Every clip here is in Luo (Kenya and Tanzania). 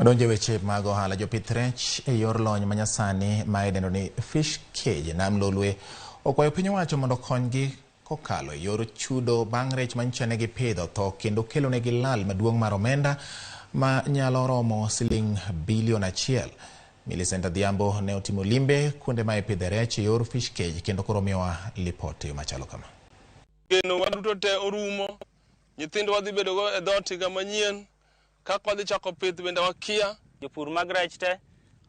Odonje weche mag ohala jopith rech e yor lony manyasani ma idendo ni fish cage nam lolwe okwayo piny owacho mondo konygi kokalo yor chudo bang' rech manyichane gi pidho tho kendo kelonegi lal maduong' mar omenda ma nyalo romo siling bilion 1. Millicent Adhiambo ne otimo limbe kuonde ma ipidhe rech e yor fish cage kendo koro miyowa lipoti machalo kama. Geno waduto te orumo, nyithindo wadhi bedo go e dhot higa manyien, kaka wadhi chako pith bende wakia. Jopur mag rech te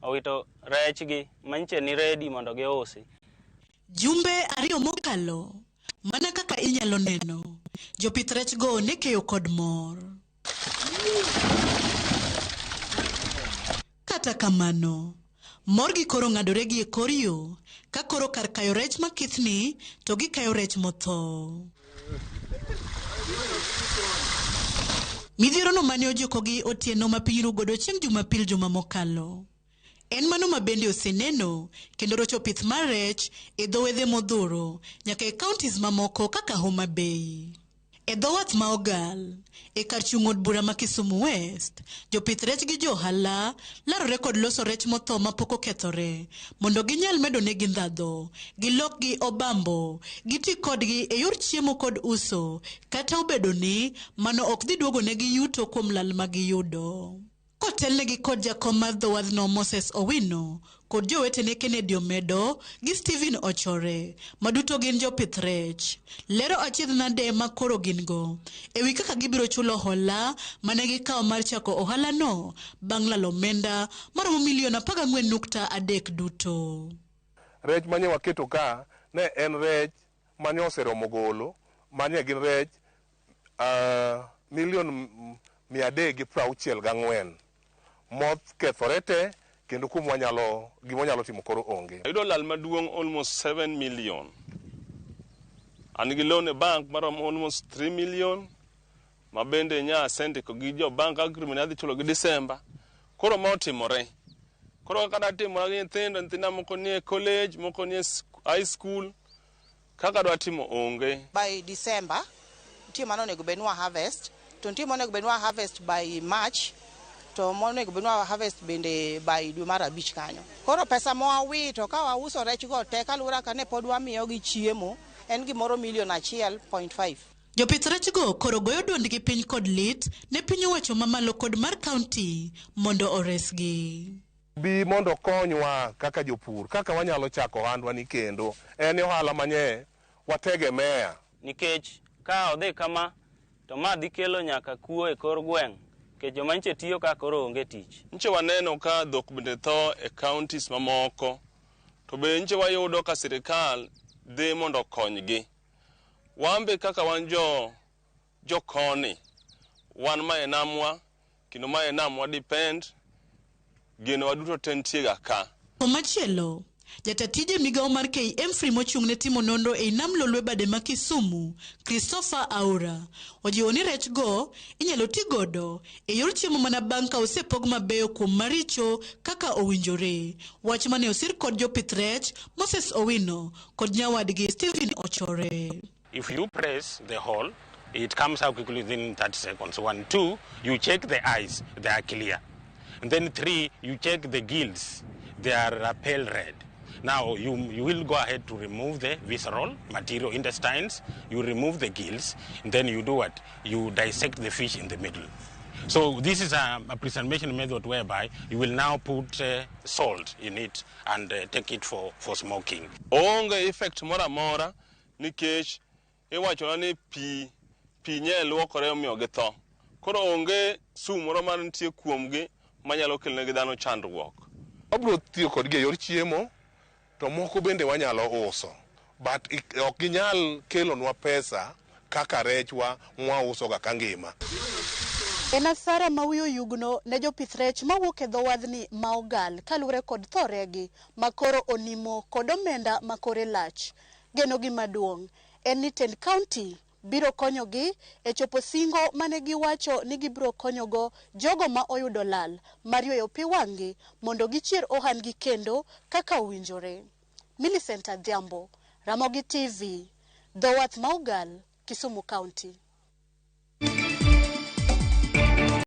owito rechgi manyiche ni ready mondo giusi. Jumbe ariyo mokalo, mana kaka inyalo neno, jopith rech go ne keyo kod mor. Kata kamano, mor gi koro ng'adore gi e kor yo, ka koro kar kayo rech makithni to gikayo rech motho. Midhiero no mane ojukogi otieno ma piny rugodo chieng' Jumapil juma mokalo. En mano ma bende oseneno kendo rocho pith mar rech e dho wedhe modhuro nyaka e counties mamoko kaka Homa Bay. E dho wath ma ogal, e kar chung' od bura ma Kisumu West, jopith rech gi johala larore kod loso rech motho mapok okethore mondo ginyal medo negi ndhadho, gilok gi obambo, giti kodgi e yor chiemo kod uso, kata obedo ni mano ok dhi duogo negi yuto kuom lal ma giyudo. Kotelnegi kod jakom mar dho wadhno Moses Owino kod jowetene Kennedy Omedo gi Stephen Ochore maduto gin jopith rech. Lero achiedh nade ma koro gin go ewi kaka gibiro chulo hola mane gikawo mar chako ohala no bang' lalo omenda maromo milion 14.3 duto. Rech manye waketo ka ne en rech manye oseromo golo, manye gin rech milion 364 moth kethore te kendo kuma gimonyalo timo koro onge. Ayudo lal maduong' almost 7 million. An gi loan e bank maromo almost 3 million. Mabende nya sente ko gi jo bank agreement adhi chulo gi December. Koro ma otimore. Koro kaka timo gi nyithinda moko nie college, moko nie high school. Kaka dwa timo onge. By December, timo onego benwa harvest. To timo onego benwa harvest by March. To monego benwa harvest bende by dwe mar 5 kanyo. Koro pesa mo awito ka wauso rech go te kalura kane pod wamiyo gi chiemo en gimoro milion 1.5. Jopith rech go koro goyo duondgi piny kod lit ne piny owacho mamalo kod mar county mondo oresgi. Bi mondo konywa kaka jopur, kaka wanyalo chako ohandwa ni kendo en ohala manye wategemea. Nikech ka odhi kama to ma dhi kelo nyaka kuo e kor gweng'. Ke jomanche tiyo ka koro onge tich. Nche waneno ka dhok bende tho e counties mamoko. To be nche wayudo ka sirikal dhi mondo konygi. Wambe kaka wan jo koni. Wan ma enamwa, kino ma enamwa depend, geno waduto tentiega ka. Komachielo, jatatije migao mar KM Free mochung' ne timo nonro e nam lolwe bade ma Kisumu, Christopher Aura, ojiwo ni rech go inyalo ti godo e yor chiemo mana bang' ka osepog mabeyo kuom maricho kaka owinjore. Wach mane osir kod jopith rech Moses Owino kod nyawadgi Stephen Ochore. If you press the hole, it comes out quickly within 30 seconds. 1, 2, you check the eyes, they are clear. And then 3, you check the gills, they are pale red. Now, you will go ahead to remove the visceral material, intestines, you remove the gills, and then you do what? You dissect the fish in the middle. So this is a preservation method whereby you will now put salt in it and take it for smoking. Onge effect mora nikech iwacho ni pi nye luokore omiyo githo. Koro onge sum moro mar nitie kuomgi manyalo kelnegi dhano chandruok. Wabiro tiyo kodgi e yor chiemo, to moko bende wanyalo uso. But ok ginyal kelonwa pesa kaka rechwa mwauso ga kangima. En asara ma wiyo yugno ne jopith rech mawuok e dho wadhni ma ogal kalure kod thoregi makoro onimo kod omenda makore lach. Geno gi maduong' en ni Tend County biro konyogi e chopo singo mane giwacho ni gibiro konyogo jogo ma oyudo lal mar yweyo pi wang'gi mondo gichier ohandgi kendo kaka owinjore. Millicent Adhiambo, Ramogi TV, dho wath ma ogal, Kisumu County.